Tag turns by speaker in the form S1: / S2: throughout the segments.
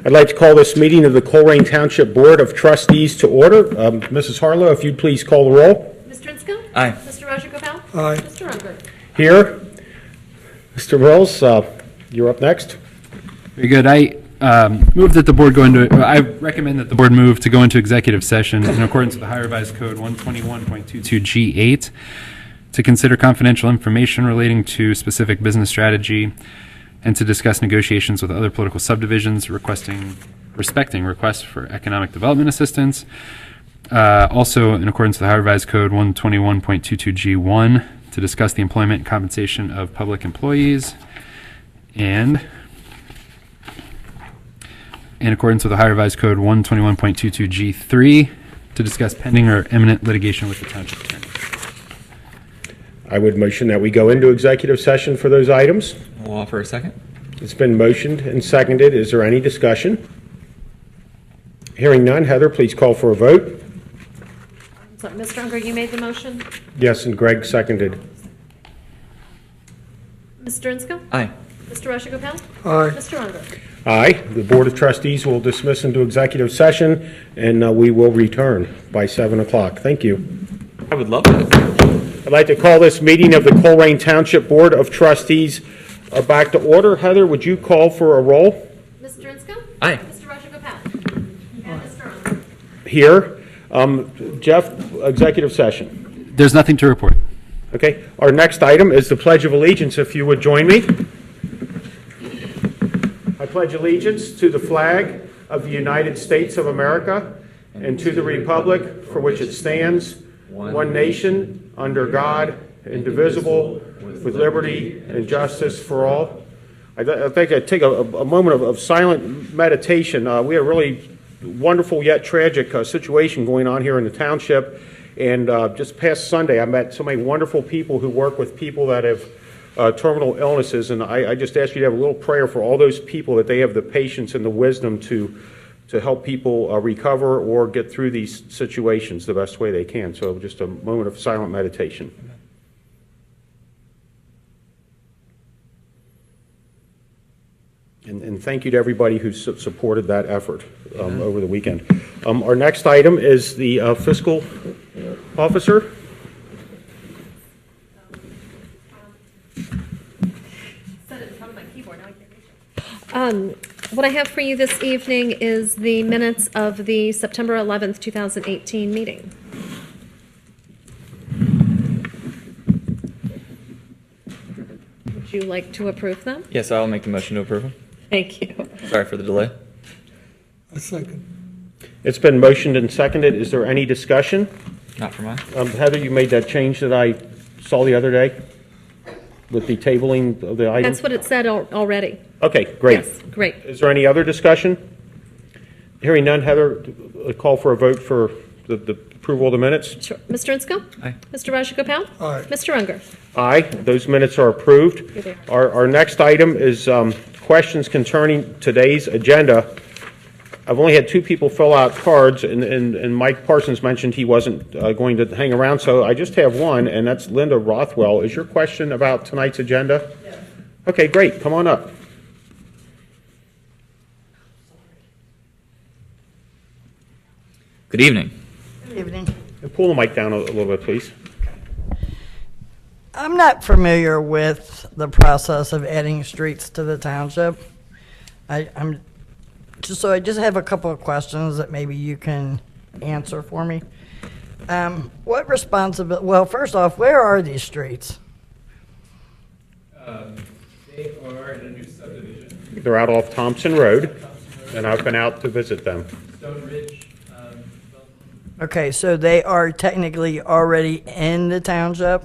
S1: I'd like to call this meeting of the Colerain Township Board of Trustees to order. Mrs. Harlow, if you'd please call the roll.
S2: Mr. Insco?
S3: Aye.
S2: Mr. Rajagopal?
S4: Aye.
S2: Mr. Unger?
S1: Here. Mr. Mills, you're up next.
S5: Very good. I recommend that the board move to go into executive session in accordance with the High Revised Code 121.22G8 to consider confidential information relating to specific business strategy and to discuss negotiations with other political subdivisions respecting requests for economic development assistance. Also, in accordance with the High Revised Code 121.22G1 to discuss the employment and compensation of public employees, and in accordance with the High Revised Code 121.22G3 to discuss pending or imminent litigation with the township attorney.
S1: I would motion that we go into executive session for those items.
S3: I'll offer a second.
S1: It's been motioned and seconded. Is there any discussion? Hearing none, Heather, please call for a vote.
S2: So, Mr. Unger, you made the motion?
S1: Yes, and Greg seconded.
S2: Mr. Insco?
S3: Aye.
S2: Mr. Rajagopal?
S4: Aye.
S2: Mr. Unger?
S1: Aye. The Board of Trustees will dismiss into executive session, and we will return by 7 o'clock. Thank you.
S3: I would love that.
S1: I'd like to call this meeting of the Colerain Township Board of Trustees back to order. Heather, would you call for a roll?
S2: Mr. Insco?
S3: Aye.
S2: Mr. Rajagopal? And Mr. Unger?
S1: Here. Jeff, executive session.
S5: There's nothing to report.
S1: Okay. Our next item is the Pledge of Allegiance. If you would join me. I pledge allegiance to the flag of the United States of America and to the republic for which it stands, one nation, under God, indivisible, with liberty and justice for all. I think I'd take a moment of silent meditation. We had a really wonderful yet tragic situation going on here in the township. And just past Sunday, I met so many wonderful people who work with people that have terminal illnesses. And I just ask you to have a little prayer for all those people, that they have the patience and the wisdom to help people recover or get through these situations the best way they can. So just a moment of silent meditation. And thank you to everybody who supported that effort over the weekend. Our next item is the fiscal officer.
S2: Set it in front of my keyboard. Now I can't reach it. What I have for you this evening is the minutes of the September 11th, 2018 meeting. Would you like to approve them?
S3: Yes, I'll make the motion to approve them.
S2: Thank you.
S3: Sorry for the delay.
S4: A second.
S1: It's been motioned and seconded. Is there any discussion?
S3: Not for mine.
S1: Heather, you made that change that I saw the other day with the tabling of the items?
S2: That's what it said already.
S1: Okay, great.
S2: Yes, great.
S1: Is there any other discussion? Hearing none, Heather, a call for a vote for the approval of the minutes.
S2: Sure. Mr. Insco?
S3: Aye.
S2: Mr. Rajagopal?
S4: Aye.
S2: Mr. Unger?
S1: Aye, those minutes are approved.
S2: You're there.
S1: Our next item is questions concerning today's agenda. I've only had two people fill out cards, and Mike Parsons mentioned he wasn't going to hang around, so I just have one, and that's Linda Rothwell. Is your question about tonight's agenda? Yes. Okay, great. Come on up.
S3: Good evening.
S6: Good evening.
S1: And pull the mic down a little bit, please.
S6: I'm not familiar with the process of adding streets to the township. I just have a couple of questions that maybe you can answer for me. What responsibility? Well, first off, where are these streets?
S5: They are in a new subdivision.
S1: They're out off Thompson Road, and I've been out to visit them.
S5: Stone Ridge.
S6: Okay, so they are technically already in the township?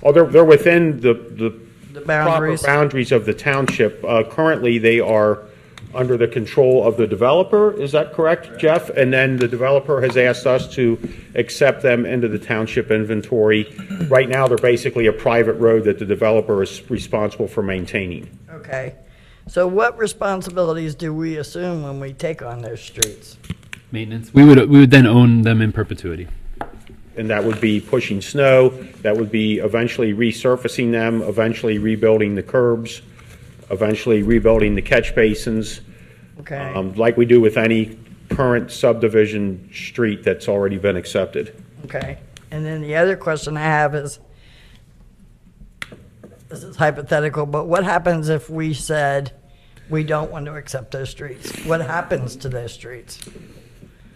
S1: Oh, they're within the
S6: boundaries?
S1: proper boundaries of the township. Currently, they are under the control of the developer. Is that correct, Jeff? And then the developer has asked us to accept them into the township inventory. Right now, they're basically a private road that the developer is responsible for maintaining.
S6: Okay. So what responsibilities do we assume when we take on those streets?
S5: Maintenance. We would then own them in perpetuity.
S1: And that would be pushing snow, that would be eventually resurfacing them, eventually rebuilding the curbs, eventually rebuilding the catch basins,
S6: Okay.
S1: like we do with any current subdivision street that's already been accepted.
S6: Okay. And then the other question I have is, this is hypothetical, but what happens if we said we don't want to accept those streets? What happens to those streets?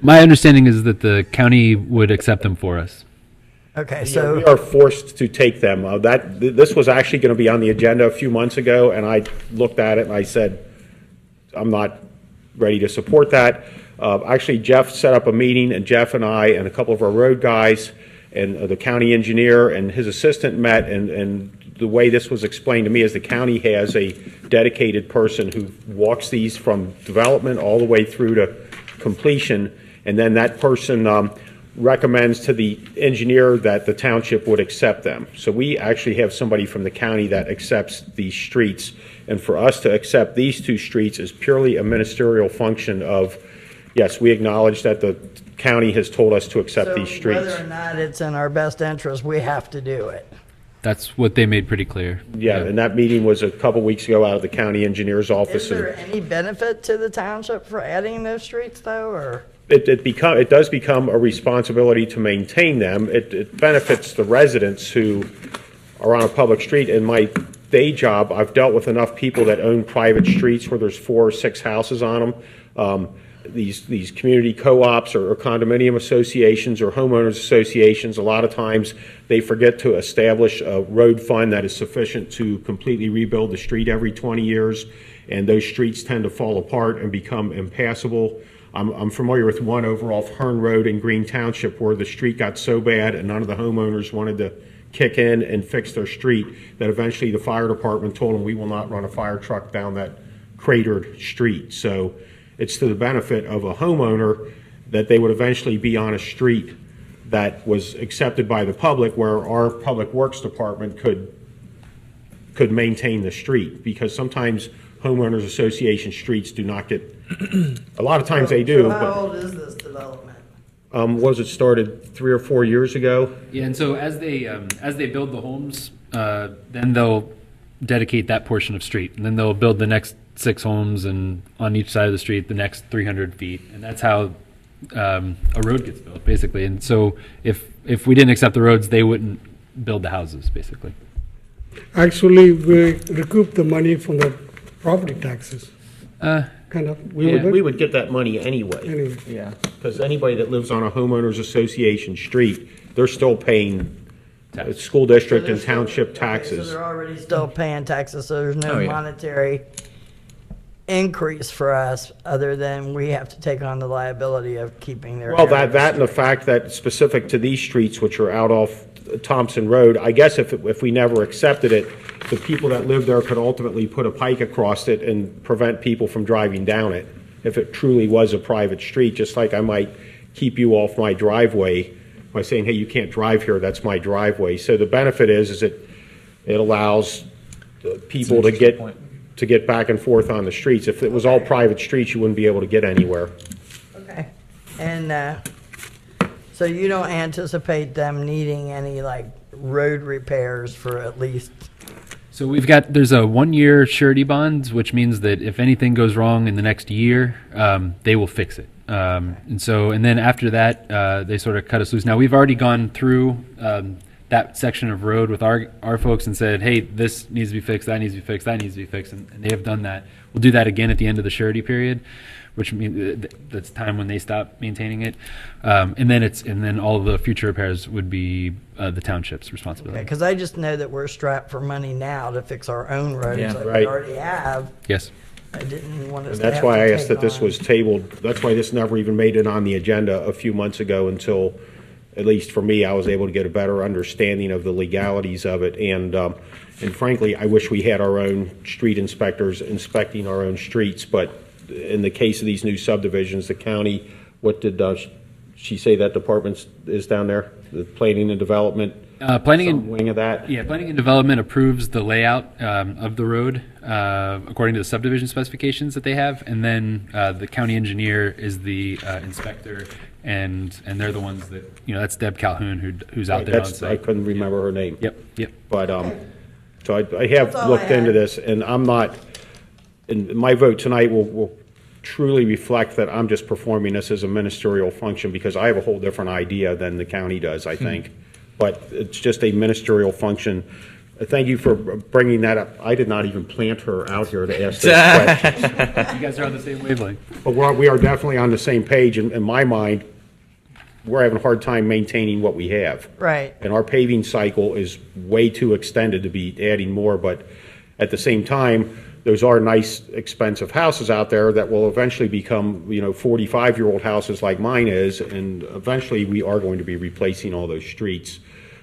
S5: My understanding is that the county would accept them for us.
S6: Okay,
S1: We
S6: so,
S1: are forced to take them. This was actually going to be on the agenda a few months ago, and I looked at it and I said, I'm not ready to support that. Actually, Jeff set up a meeting, and Jeff and I and a couple of our road guys and the county engineer and his assistant met, and the way this was explained to me is the county has a dedicated person who walks these from development all the way through to completion, and then that person recommends to the engineer that the township would accept them. So we actually have somebody from the county that accepts these streets, and for us to accept these two streets is purely a ministerial function of, yes, we acknowledge that the county has told us to accept
S6: so
S1: these streets.
S6: whether or not it's in our best interest, we have to do it.
S5: That's what they made pretty clear.
S1: Yeah, and that meeting was a couple weeks ago out of the county engineer's office.
S6: Is there any benefit to the township for adding those streets, though, or?
S1: It does become a responsibility to maintain them. It benefits the residents who are on a public street. In my day job, I've dealt with enough people that own private streets where there's 4 or 6 houses on them. These community co-ops or condominium associations or homeowners associations, a lot of times they forget to establish a road fund that is sufficient to completely rebuild the street every 20 years, and those streets tend to fall apart and become impassable. I'm familiar with one over off Hearn Road in Green Township where the street got so bad and none of the homeowners wanted to kick in and fix their street that eventually the fire department told them, we will not run a fire truck down that cratered street. So it's to the benefit of a homeowner that they would eventually be on a street that was accepted by the public, where our public works department could maintain the street, because sometimes homeowners association streets do not get, a lot of times they do.
S6: So how
S1: But
S6: old is this development?
S1: was it started 3 or 4 years ago?
S5: Yeah, and so as they build the homes, then they'll dedicate that portion of street, and then they'll build the next 6 homes, and on each side of the street, the next 300 feet, and that's how a road gets built, basically. And so if we didn't accept the roads, they wouldn't build the houses, basically.
S4: Actually, we recoup the money from the property taxes, kind of.
S1: We would get that money anyway.
S4: Anyway.
S1: Yeah, because anybody that lives on a homeowners association street, they're still paying school district and township
S6: So
S1: taxes.
S6: they're already still paying taxes, so there's no
S3: Oh, yeah.
S6: monetary increase for us, other than we have to take on the liability of keeping their.
S1: Well,
S6: areas.
S1: that and the fact that specific to these streets, which are out off Thompson Road, I guess if we never accepted it, the people that live there could ultimately put a pike across it and prevent people from driving down it if it truly was a private street, just like I might keep you off my driveway by saying, hey, you can't drive here, that's my driveway. So the benefit is it allows people to
S3: interesting point.
S1: get back and forth on the streets. If it was all private streets, you wouldn't be able to get anywhere.
S6: Okay, and, so you don't anticipate them needing any, like, road repairs for at least,
S5: So there's a 1-year surety bond, which means that if anything goes wrong in the next year, they will fix it. And then after that, they sort of cut us loose. Now, we've already gone through that section of road with our folks and said, hey, this needs to be fixed, that needs to be fixed, that needs to be fixed, and they have done that. We'll do that again at the end of the surety period, which means that's time when they stop maintaining it. And then all of the future repairs would be the township's responsibility.
S6: because I just know that we're strapped for money now to fix our own roads
S3: Yeah.
S6: that
S1: Right.
S6: we already have.
S5: Yes.
S6: I didn't want us
S1: And
S6: to
S1: that's
S6: have
S1: why
S6: to
S1: I asked
S6: take
S1: that this
S6: on-
S1: was tabled, that's why this never even made it on the agenda a few months ago until, at least for me, I was able to get a better understanding of the legalities of it. And frankly, I wish we had our own street inspectors inspecting our own streets, but in the case of these new subdivisions, the county, what did she say that department is down there? The planning and development?
S5: Planning
S1: Some
S5: and
S1: wing of that?
S5: Yeah, planning and development approves the layout of the road according to the subdivision specifications that they have, and then the county engineer is the inspector, and they're the ones that that's Deb Calhoun who's out there on
S1: I
S5: site.
S1: couldn't remember her name.
S5: Yep.
S1: But, so I have
S6: That's all I
S1: looked into
S6: had.
S1: this, and I'm not, and my vote tonight will truly reflect that I'm just performing this as a ministerial function because I have a whole different idea than the county does, I think. But it's just a ministerial function. Thank you for bringing that up. I did not even plant her out here to ask those questions.
S5: You guys are on the same wavelength.
S1: But we are definitely on the same page. In my mind, we're having a hard time maintaining what we have.
S6: Right.
S1: And our paving cycle is way too extended to be adding more, but at the same time, those are nice, expensive houses out there that will eventually become, 45-year-old houses like mine is, and eventually we are going to be replacing all those streets.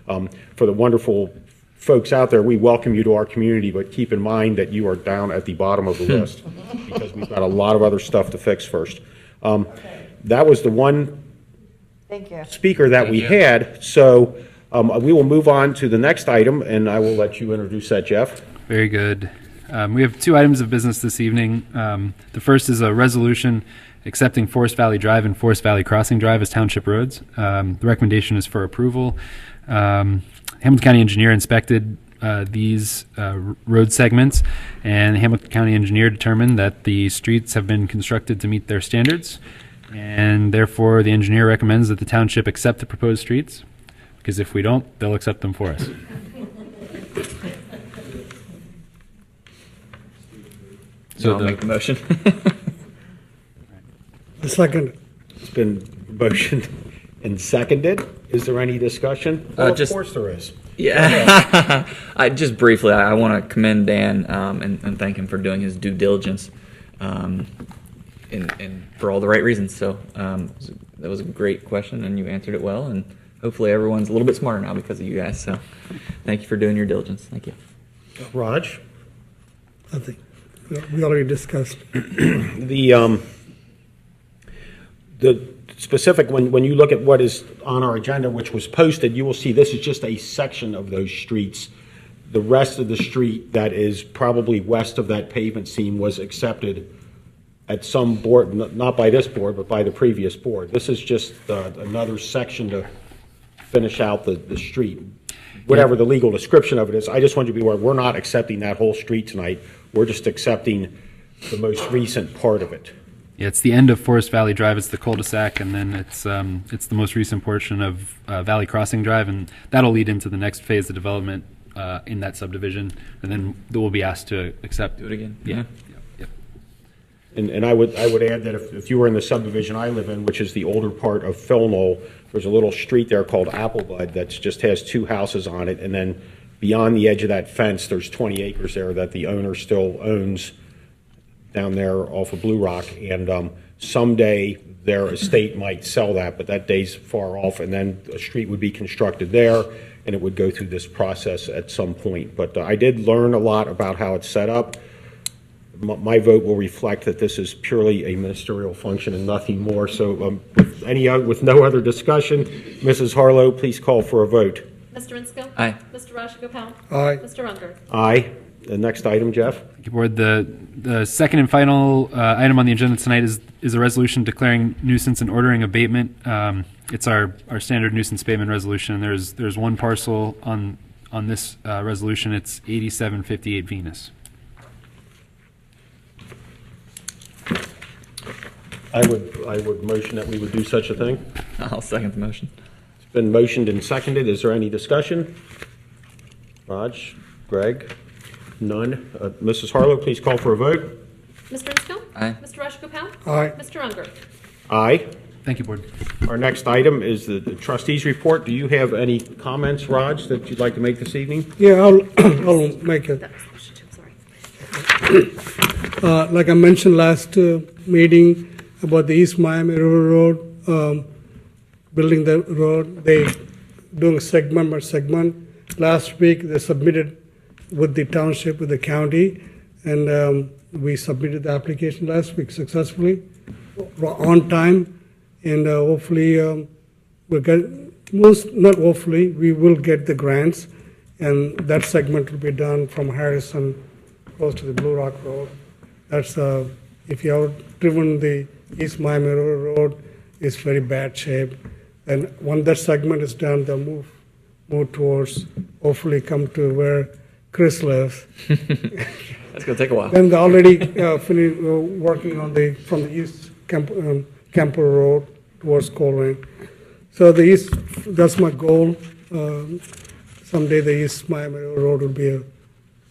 S1: For the wonderful folks out there, we welcome you to our community, but keep in mind that you are down at the bottom of the list because we've got a lot of other stuff to fix first. That was the one
S6: Thank you.
S1: speaker that we had, so we will move on to the next item, and I will let you introduce that, Jeff.
S5: Very good. We have two items of business this evening. The first is a resolution accepting Forest Valley Drive and Forest Valley Crossing Drive as township roads. The recommendation is for approval. Hamilton County Engineer inspected these road segments, and the Hamilton County Engineer determined that the streets have been constructed to meet their standards, and therefore the engineer recommends that the township accept the proposed streets, because if we don't, they'll accept them for us.
S3: So I'll make the motion.
S4: The second,
S1: It's been motioned and seconded. Is there any discussion? Well, of course there is.
S3: Yeah. Just briefly, I want to commend Dan and thank him for doing his due diligence and for all the right reasons. So that was a great question, and you answered it well. And hopefully everyone's a little bit smarter now because of you guys. So thank you for doing your diligence. Thank you.
S1: Raj?
S4: I think, we already discussed.
S1: The specific, when you look at what is on our agenda, which was posted, you will see this is just a section of those streets. The rest of the street that is probably west of that pavement seam was accepted at some board, not by this board, but by the previous board. This is just another section to finish out the street. Whatever the legal description of it is, I just want you to be aware, we're not accepting that whole street tonight. We're just accepting the most recent part of it.
S5: Yeah, it's the end of Forest Valley Drive. It's the cul-de-sac, and then it's the most recent portion of Valley Crossing Drive, and that'll lead into the next phase of development in that subdivision, and then we'll be asked to accept.
S3: Do it again.
S5: Yeah.
S1: And I would add that if you were in the subdivision I live in, which is the older part of Philnall, there's a little street there called Applebud that just has two houses on it, and then beyond the edge of that fence, there's 20 acres there that the owner still owns down there off of Blue Rock, and someday their estate might sell that, but that day's far off, and then a street would be constructed there, and it would go through this process at some point. But I did learn a lot about how it's set up. My vote will reflect that this is purely a ministerial function and nothing more. So with no other discussion, Mrs. Harlow, please call for a vote.
S2: Mr. Insco?
S3: Aye.
S2: Mr. Rajagopal?
S4: Aye.
S2: Mr. Unger?
S1: Aye. The next item, Jeff?
S5: Thank you, Board. The second and final item on the agenda tonight is a resolution declaring nuisance and ordering abatement. It's our standard nuisance abatement resolution. There's one parcel on this resolution. It's 8758 Venus.
S1: I would motion that we would do such a thing.
S3: I'll second the motion.
S1: It's been motioned and seconded. Is there any discussion? Raj? Greg? None. Mrs. Harlow, please call for a vote.
S2: Mr. Insco?
S3: Aye.
S2: Mr. Rajagopal?
S4: Aye.
S2: Mr. Unger?
S1: Aye.
S5: Thank you, Board.
S1: Our next item is the trustees report. Do you have any comments, Raj, that you'd like to make this evening?
S4: Yeah, I'll make it.
S2: That was motion two, sorry.
S4: Like I mentioned last meeting about the East Miami River Road, building the road, they doing segment by segment. Last week they submitted with the township, with the county, and we submitted the application last week successfully, on time, and hopefully we'll get, not hopefully, we will get the grants, and that segment will be done from Harrison close to the Blue Rock Road. That's, if you have driven the East Miami River Road, it's very bad shape. And when that segment is done, they'll move towards, hopefully come to where Chris lives.
S3: That's gonna take a while.
S4: Then they already finished working on from the east Camper Road towards Colerain. So that's my goal. Someday the East Miami Road will be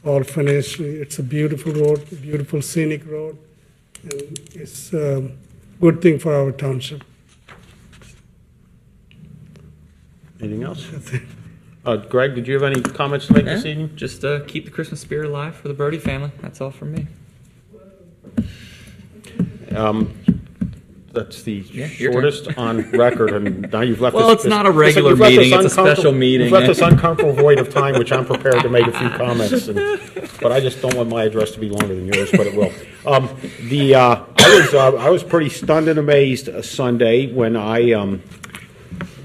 S4: all finished. It's a beautiful road, beautiful scenic road, and it's a good thing for our township.
S1: Anything else? Greg, did you have any comments to make this
S3: Yeah,
S1: evening?
S3: just keep the Christmas spirit alive for the Brody family. That's all from me.
S1: That's the
S3: Yeah, your turn.
S1: shortest on record, and now you've left
S3: Well,
S1: us.
S3: it's not a regular
S1: you've left us
S3: meeting, it's a
S1: uncomfortable-
S3: special meeting.
S1: You've left us uncomfortable void of time, which I'm prepared to make a few comments, but I just don't want my address to be longer than yours, but it will. I was pretty stunned and amazed Sunday when I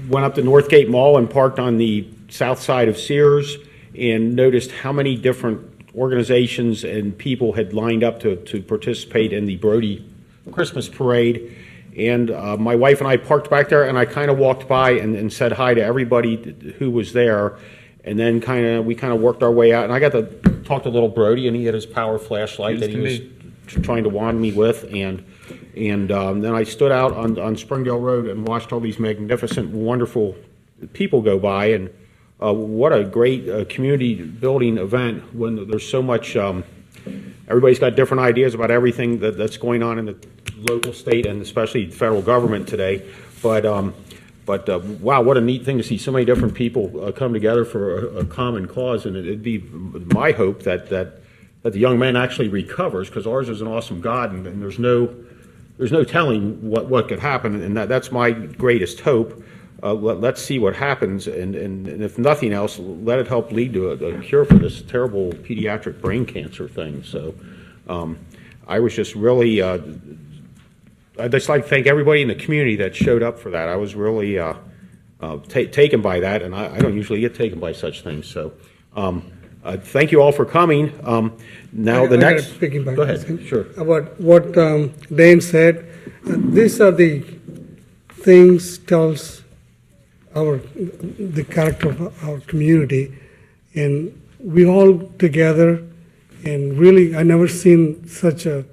S1: went up to Northgate Mall and parked on the south side of Sears and noticed how many different organizations and people had lined up to participate in the Brody Christmas parade. And my wife and I parked back there, and I kind of walked by and said hi to everybody who was there. And then we kind of worked our way out. And I got to talk to little Brody, and he had his power flashlight that he was trying to wand me with. And then I stood out on Springdale Road and watched all these magnificent, wonderful people go by. And what a great community building event when there's so much. Everybody's got different ideas about everything that's going on in the local, state, and especially federal government today. But wow, what a neat thing to see so many different people come together for a common cause. And it'd be my hope that the young man actually recovers, because ours is an awesome God, and there's no telling what could happen. And that's my greatest hope. Let's see what happens, and if nothing else, let it help lead to a cure for this terrible pediatric brain cancer thing. So I was just really, I'd just like to thank everybody in the community that showed up for that. I was really taken by that, and I don't usually get taken by such things. So thank you all for coming. Now the next, go ahead, sure.
S4: About what Dane said, these are the things tells the character of our community, and we all together, and really I never seen such the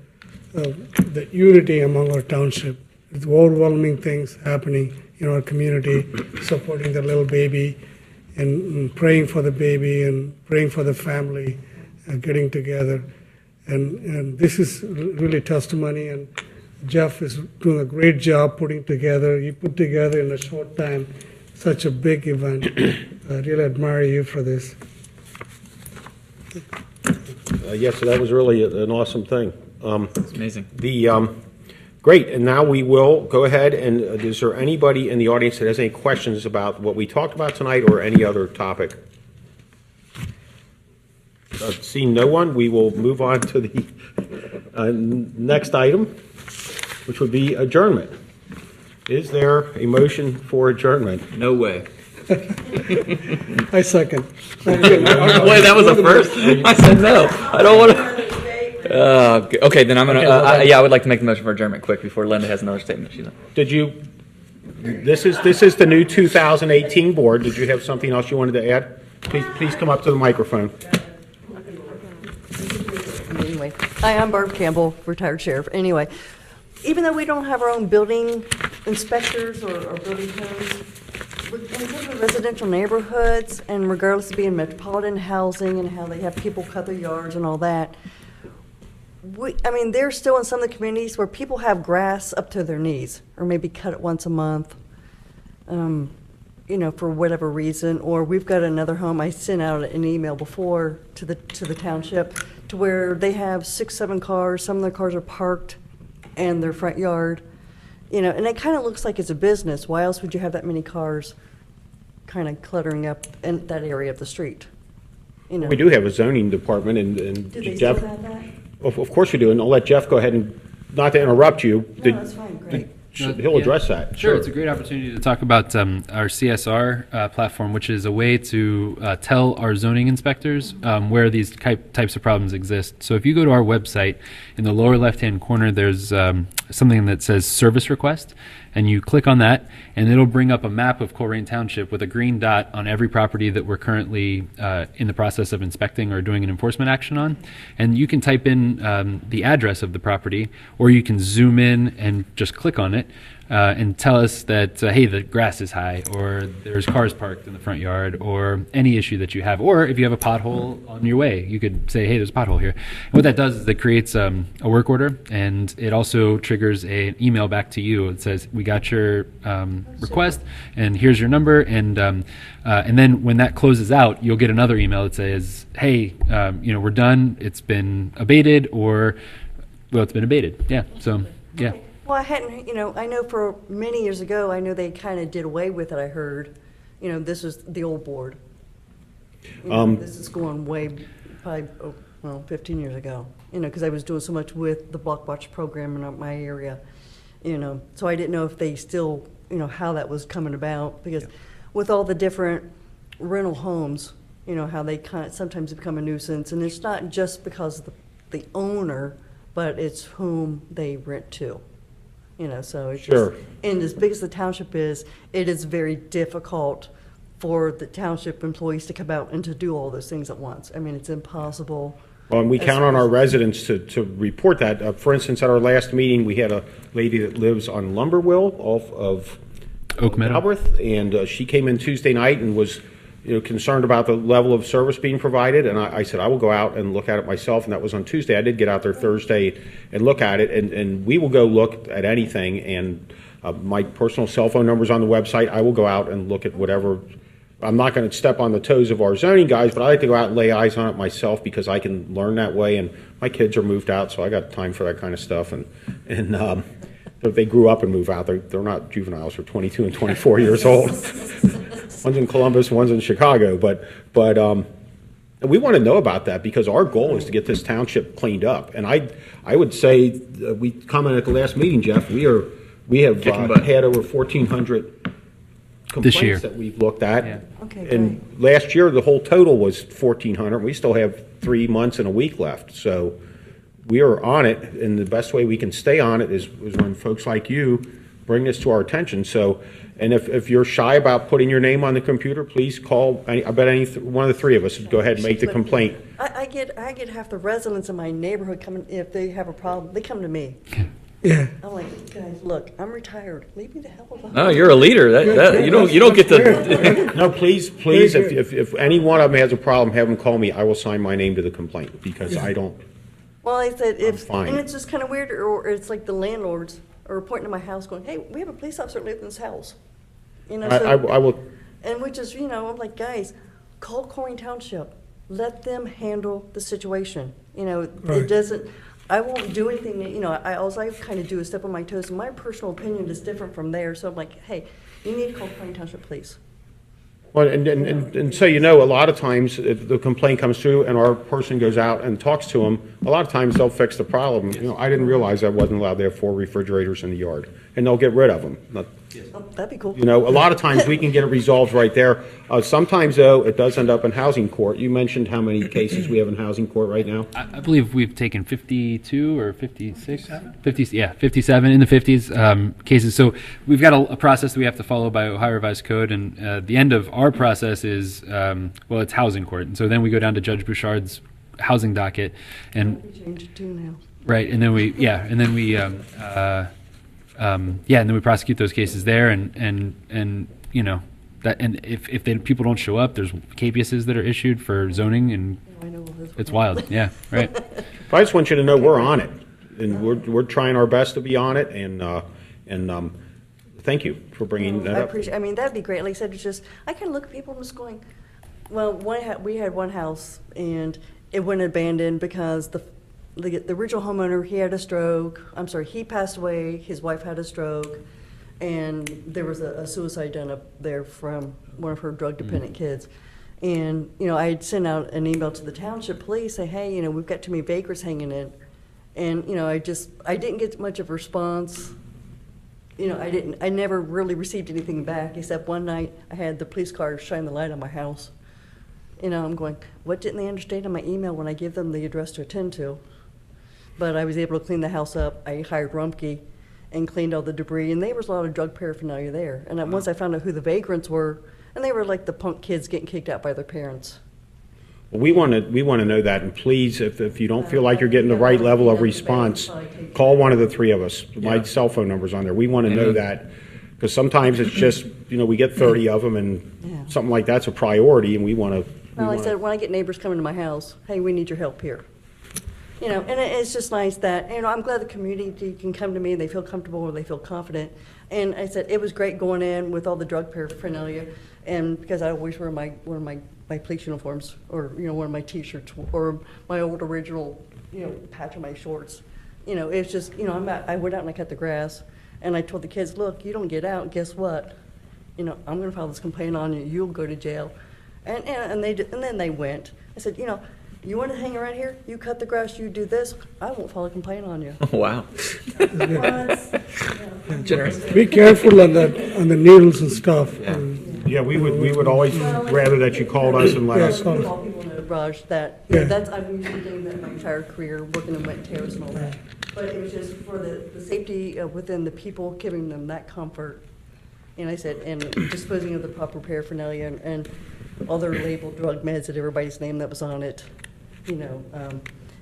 S4: unity among our township. It's overwhelming things happening in our community, supporting the little baby and praying for the baby and praying for the family, getting together, and this is really testimony. And Jeff is doing a great job putting together. He put together in a short time such a big event. I really admire you for this.
S1: Yes, so that was really an awesome thing.
S3: It's amazing.
S1: Great, and now we will go ahead, and is there anybody in the audience that has any questions about what we talked about tonight or any other topic? Seeing no one, we will move on to the next item, which would be adjournment. Is there a motion for adjournment?
S3: No way.
S4: I second.
S3: Wait, that was a first? I said no. I don't want to. Okay, then I'm going to, I would like to make the motion for adjournment quick before Linda has another statement. She's
S1: Did you, this is the new 2018 board. Did you have something else you wanted to add? Please come up to the microphone.
S7: Anyway, hi, I'm Barb Campbell, retired sheriff. Anyway, even though we don't have our own building inspectors or building codes, in terms of residential neighborhoods, and regardless of being metropolitan housing and how they have people cut their yards and all that, there's still in some of the communities where people have grass up to their knees, or maybe cut it once a month, for whatever reason. Or we've got another home, I sent out an email before to the township, to where they have 6, 7 cars. Some of their cars are parked in their front yard, and it kind of looks like it's a business. Why else would you have that many cars kind of cluttering up in that area of the street?
S1: We do have a zoning department, and
S7: Do they
S1: Jeff.
S7: still have that?
S1: Of course we do, and I'll let Jeff go ahead and, not to interrupt you.
S7: No, that's fine, great.
S1: He'll address that.
S5: Sure, it's a great opportunity to talk about our CSR platform, which is a way to tell our zoning inspectors where these types of problems exist. So if you go to our website, in the lower left-hand corner, there's something that says service request, and you click on that, and it'll bring up a map of Colerain Township with a green dot on every property that we're currently in the process of inspecting or doing an enforcement action on. And you can type in the address of the property, or you can zoom in and just click on it and tell us that, hey, the grass is high, or there's cars parked in the front yard, or any issue that you have. Or if you have a pothole on your way, you could say, hey, there's a pothole here. And what that does is it creates a work order, and it also triggers an email back to you. It says, we got your request, and here's your number. And then when that closes out, you'll get another email that says, hey, we're done. It's been abated, or, well, it's been abated. Yeah, so, yeah.
S7: Well, I hadn't, I know for many years ago, I know they kind of did away with it, I heard. This was the old board. This is going way, probably, 15 years ago, because I was doing so much with the Block Watch program in my area, So I didn't know if they still, how that was coming about, because with all the different rental homes, how they kind of sometimes become a nuisance, and it's not just because of the owner, but it's whom they rent to. So it's
S1: Sure.
S7: And as big as the township is, it is very difficult for the township employees to come out and to do all those things at once. I mean, it's impossible.
S1: Well, and we count on our residents to report that. For instance, at our last meeting, we had a lady that lives on Lumberwell off of
S5: Oak Meadow.
S1: Galbraith, and she came in Tuesday night and was concerned about the level of service being provided, and I said, I will go out and look at it myself, and that was on Tuesday. I did get out there Thursday and look at it, and we will go look at anything, and my personal cell phone number's on the website. I will go out and look at whatever. I'm not going to step on the toes of our zoning guys, but I like to go out and lay eyes on it myself because I can learn that way, and my kids are moved out, so I got time for that kind of stuff, and they grew up and moved out. They're not juveniles. They're 22 and 24 years old. One's in Columbus, one's in Chicago, but we want to know about that because our goal is to get this township cleaned up. And I would say we commented at the last meeting, Jeff. We have had over 1,400
S5: This year.
S1: complaints that we've looked at.
S5: Yeah.
S7: Okay,
S1: And last year the whole total was 1,400. We still have 3 months and a week left, so we are on it. And the best way we can stay on it is when folks like you bring this to our attention. So. And if you're shy about putting your name on the computer, please call. I bet one of the three of us would go ahead and make the complaint.
S7: I get half the residents in my neighborhood coming, if they have a problem, they come to me.
S4: Yeah.
S7: I'm like, guys, look, I'm retired. Leave me the hell alone.
S3: No, you're a leader. You don't get to.
S1: No, please, if any one of them has a problem, have them call me. I will sign my name to the complaint because I don't.
S7: Well, I said,
S1: fine.
S7: and it's just kind of weird, or it's like the landlords are reporting to my house going, hey, we have a police officer living in this house.
S1: I will.
S7: And which is, I'm like, guys, call Colerain Township. Let them handle the situation.
S4: Right.
S7: It doesn't, I won't do anything, all I kind of do is step on my toes. And my personal opinion is different from theirs. So I'm like, hey, you need to call Colerain Township, please.
S1: Well, and so a lot of times if the complaint comes through and our person goes out and talks to them, a lot of times they'll fix the problem. I didn't realize I wasn't allowed to have 4 refrigerators in the yard, and they'll get rid of them.
S7: Oh, that'd be cool.
S1: A lot of times we can get it resolved right there. Sometimes, though, it does end up in housing court. You mentioned how many cases we have in housing court right now.
S5: I believe we've taken 52 or 56, 57 in the 50s cases. So we've got a process that we have to follow by Ohio Revised Code, and the end of our process is it's housing court, and so then we go down to Judge Bouchard's housing docket, and
S7: We changed it to now.
S5: right, and then we prosecute those cases there, and that, and if people don't show up, there's capiases that are issued for zoning, and
S7: I know all this.
S5: it's wild. Yeah, right.
S1: But I just want you to know we're on it, and we're trying our best to be on it, and thank you for bringing that
S7: I
S1: up.
S7: appreciate, that'd be great. Like I said, it's just, I kind of look at people and just going, well, we had one house and it went abandoned because the original homeowner, he had a stroke. I'm sorry, he passed away, his wife had a stroke, and there was a suicide done up there from one of her drug-dependent kids. And, I had sent out an email to the township police, say, hey, we've got too many bakers hanging in. And, I didn't get much of a response. I never really received anything back, except one night I had the police car shine the light on my house. I'm going, what didn't they understand in my email when I give them the address to attend to? But I was able to clean the house up. I hired Rumpke, and cleaned all the debris, and there was a lot of drug paraphernalia there. And then once I found out who the vagrants were, and they were like the punk kids getting kicked out by their parents.
S1: We want to know that, and please, if you don't feel like you're getting the right level of response, call one of the three of us. My cell phone number's on there. We want to know that, because sometimes it's just, we get 30 of them, and something like that's a priority, and we want to.
S7: Well, I said, when I get neighbors coming to my house, hey, we need your help here. And it's just nice that, I'm glad the community can come to me and they feel comfortable or they feel confident. And I said, it was great going in with all the drug paraphernalia, and because I always wear my police uniforms, or, one of my T-shirts, or my old original, patch on my shorts. It's just, I went out and I cut the grass, and I told the kids, look, you don't get out, guess what? I'm going to file this complaint on you, you'll go to jail. And then they went. I said, you want to hang around here? You cut the grass, you do this, I won't file a complaint on you.
S3: Wow. Generous.
S4: Be careful on the needles and stuff.
S1: Yeah, we would always rather that you called us and let us.
S7: All people in the garage that, I've been doing that my entire career, working in wet tears and all that. But it was just for the safety within the people, giving them that comfort. And I said, and disposing of the proper paraphernalia and other labeled drug meds that everybody's name that was on it.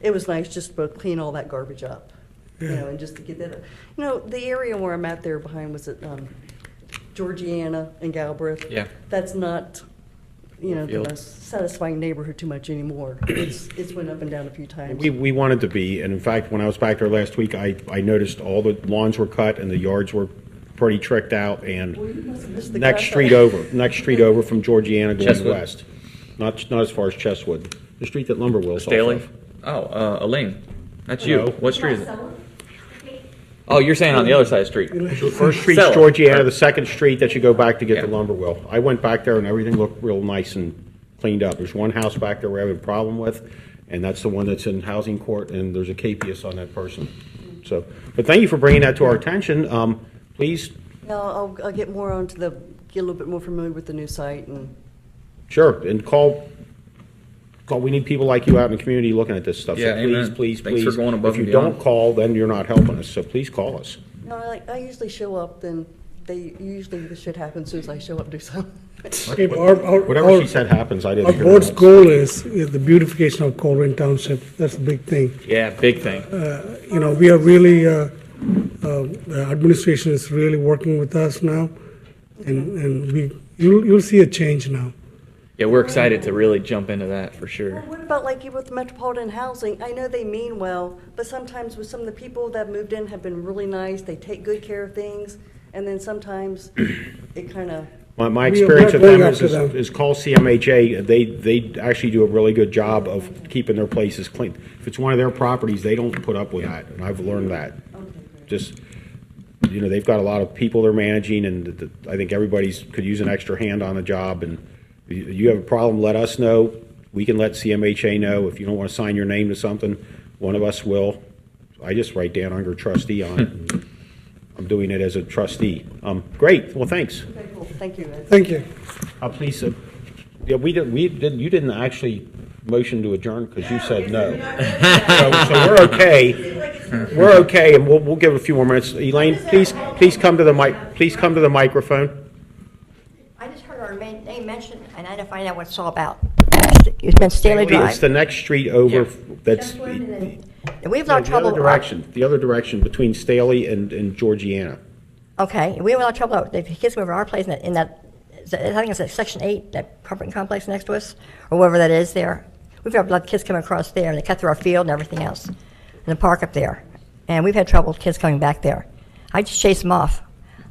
S7: It was nice just to clean all that garbage up, and just to get that. The area where I'm at there behind was at Georgiana and Galbraith.
S3: Yeah.
S7: That's not, the
S3: Field.
S7: most satisfying neighborhood too much anymore. It's went up and down a few times.
S1: We wanted to be, and in fact, when I was back there last week, I noticed all the lawns were cut and the yards were pretty tricked out, and
S7: Well, you must have missed the
S1: next
S7: grass
S1: street
S7: up.
S1: next street over from Georgiana going
S3: Chestwood.
S1: west. Not as far as Chestwood. The street that Lumber Will's off
S3: Staley?
S1: of.
S3: Oh, Elaine. That's you.
S1: No.
S3: What street is it? Oh, you're saying on the other side of the street.
S1: The first street's
S3: Sell it.
S1: Georgiana, the second street that you go back to get to
S3: Yeah.
S1: Lumber Will. I went back there and everything looked real nice and cleaned up. There's one house back there we're having a problem with, and that's the one that's in housing court, and there's a capias on that person. So, but thank you for bringing that to our attention. Please,
S7: No, I'll get more get a little bit more familiar with the new site and.
S1: sure, and call. We need people like you out in the community looking at this stuff.
S3: Yeah,
S1: So please,
S3: amen.
S1: please,
S3: Thanks
S1: please.
S3: for going above
S1: If you
S3: and beyond.
S1: don't call, then you're not helping us. So please call us.
S7: No, I usually show up, then usually the shit happens as soon as I show up to do something.
S4: Okay,
S1: Whatever she said happens. I didn't
S4: Our
S1: hear
S4: board's
S1: that.
S4: goal is the beautification of Colerain Township. That's a big thing.
S3: Yeah, big thing.
S4: We are really, the administration is really working with us now, and you'll see a change now.
S3: Yeah, we're excited to really jump into that for sure.
S7: What about like you with metropolitan housing? I know they mean well, but sometimes with some of the people that moved in have been really nice, they take good care of things, and then sometimes it kind of.
S1: My
S4: We are
S1: experience with
S4: going
S1: them
S4: after them.
S1: is call CMHA. They actually do a really good job of keeping their places clean. If it's one of their properties, they don't put up with that, and I've learned that. Just, they've got a lot of people they're managing, and I think everybody's could use an extra hand on the job. And you have a problem, let us know. We can let CMHA know. If you don't want to sign your name to something, one of us will. I just write down under trustee on it. And I'm doing it as a trustee. Great. Well, thanks.
S7: Okay, cool. Thank you.
S4: Thank you.
S1: Please, yeah, you didn't actually motion to adjourn because you said no. So we're okay. We're okay, and we'll give a few more minutes. Elaine, please come to the mic. Please come to the microphone.
S8: I just heard our name mentioned, and I had to find out what it's all about. It's been Stanley Drive.
S1: It's the next street over. That's
S8: And we have a lot of
S1: the other
S8: trouble.
S1: direction. The other direction between Staley and Georgiana.
S8: Okay, we have a lot of trouble. The kids come over to our place in that I think it's at Section 8, that apartment complex next to us, or wherever that is there. We've had a lot of kids coming across there, and they cut through our field and everything else, in the park up there. And we've had trouble with kids coming back there. I just chase them off.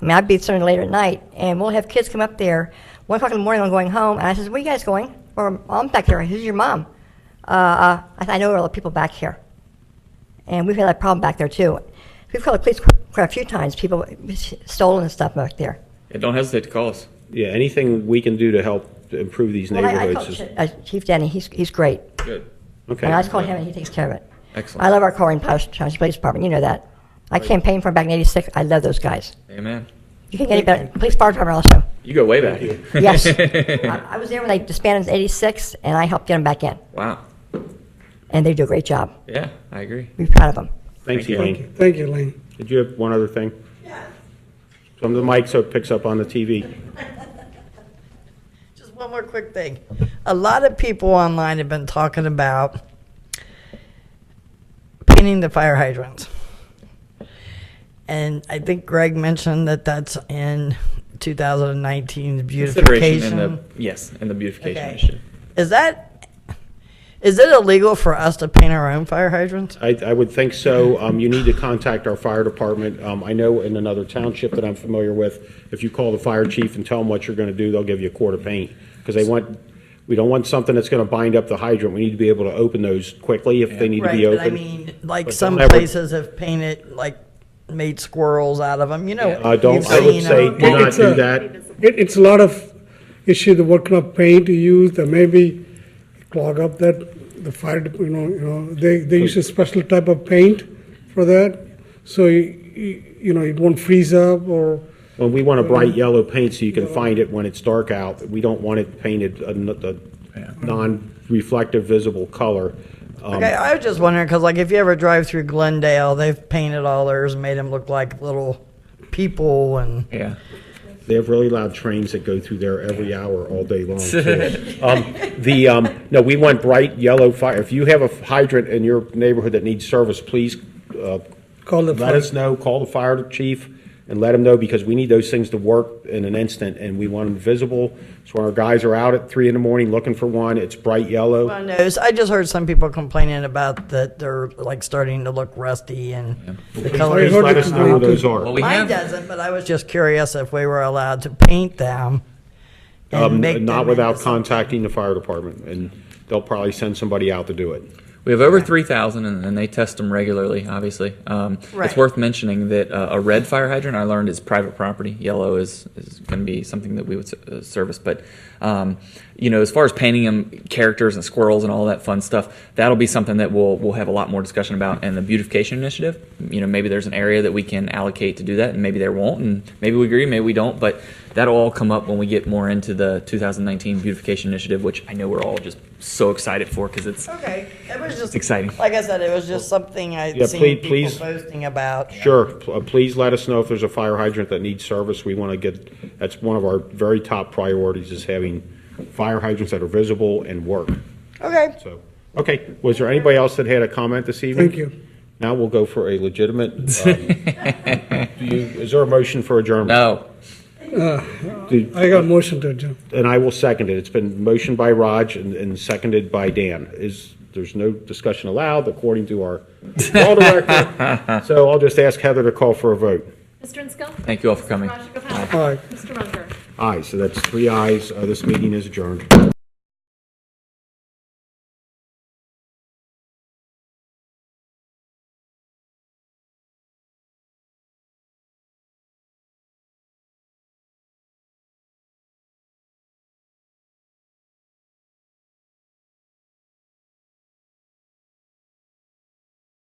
S8: I mean, I'd be starting later at night, and we'll have kids come up there. 1 o'clock in the morning, I'm going home, and I says, "Where are you guys going?" Or, "I'm back here." "Who's your mom?" I know all the people back here. And we've had that problem back there, too. We've called the police quite a few times, people stolen stuff back there.
S3: Yeah, don't hesitate to call us.
S1: Yeah, anything we can do to help improve these
S8: Well, I
S1: neighborhoods
S8: called
S1: is
S8: Chief Denny, he's great.
S3: Good.
S1: okay.
S8: And I just call him, and he takes care of it.
S3: Excellent.
S8: I love our Colerain Township Police Department, you know that. I campaigned for him back in '86. I love those guys.
S3: Amen.
S8: You can get any better. Police Fire Department also.
S3: You go way back.
S8: Yes. I was there when they disbanded in '86, and I helped get them back in.
S3: Wow.
S8: And they do a great job.
S3: Yeah, I agree.
S8: We're proud of them.
S1: Thanks,
S3: Thank you.
S1: Elaine.
S4: Thank you, Lane.
S1: Did you have one other thing? Yeah. Some of the mic so it picks up on the TV.
S6: Just one more quick thing. A lot of people online have been talking about painting the fire hydrants. And I think Greg mentioned that that's in 2019's beautification.
S3: Yes, in the beautification
S6: Okay.
S3: initiative.
S6: Is it illegal for us to paint our own fire hydrants?
S1: I would think so. You need to contact our fire department. I know in another township that I'm familiar with, if you call the fire chief and tell them what you're going to do, they'll give you a quart of paint. Because we don't want something that's going to bind up the hydrant. We need to be able to open those quickly if they need to be
S6: Right, but I
S1: opened.
S6: mean, like
S1: But
S6: some
S1: don't ever-
S6: places have painted, like, made squirrels out of them, you know.
S1: I would
S6: you've
S1: say
S6: seen
S1: do
S6: 'em.
S1: not
S4: It's
S1: do
S4: a-
S1: that.
S4: It's a lot of issue, what kind of paint to use, that maybe clog up the fire, they use a special type of paint for that, so, it won't freeze up or,
S1: Well, we want a bright yellow paint so you can find it when it's dark out. We don't want it painted a non-reflective visible color.
S6: Okay, I was just wondering, because like if you ever drive through Glendale, they've painted all theirs and made them look like little people and.
S3: Yeah.
S1: They have really loud trains that go through there every hour, all day long. too. No, we want bright yellow fire. If you have a hydrant in your neighborhood that needs service, please
S4: call the
S1: let us know, call the fire chief, and let them know, because we need those things to work in an instant, and we want them visible. So when our guys are out at 3 a.m. looking for one, it's bright yellow.
S6: I know, I just heard some people complaining about that they're like starting to look rusty and the
S1: Please
S6: colors.
S1: let us know who those are.
S3: Well, we
S6: Mine
S3: have,
S6: doesn't, but I was just curious if we were allowed to paint them. And make
S1: Not
S6: them
S1: without
S6: into something.
S1: contacting the fire department, and they'll probably send somebody out to do it.
S3: we have over 3,000, and they test them regularly, obviously.
S6: Right.
S3: It's worth mentioning that a red fire hydrant, I learned, is private property. Yellow is going to be something that we would service. But, as far as painting them, characters and squirrels and all that fun stuff, that'll be something that we'll have a lot more discussion about in the beautification initiative. Maybe there's an area that we can allocate to do that, and maybe there won't, and maybe we agree, maybe we don't. But that'll all come up when we get more into the 2019 beautification initiative, which I know we're all just so excited for, because it's
S6: Okay, it was just
S3: exciting.
S6: Like I said, it was just something I'd
S1: Yeah,
S6: seen
S1: please.
S6: people posting about.
S1: Sure. Please let us know if there's a fire hydrant that needs service. We want to get, that's one of our very top priorities, is having fire hydrants that are visible and work.
S6: Okay.
S1: So, okay. Was there anybody else that had a comment this evening?
S4: thank you.
S1: Now we'll go for a legitimate, is there a motion for adjournment?
S3: No.
S4: I got motion to adjourn.
S1: And I will second it. It's been motioned by Raj and seconded by Dan. There's no discussion allowed according to our law director. So I'll just ask Heather to call for a vote.
S2: Mr. Inskill?
S3: Thank you all for coming.
S2: Mr. Rajagopal?
S4: Aye.
S2: Mr. Runger?
S1: Aye, so that's 3 ayes. This meeting is adjourned.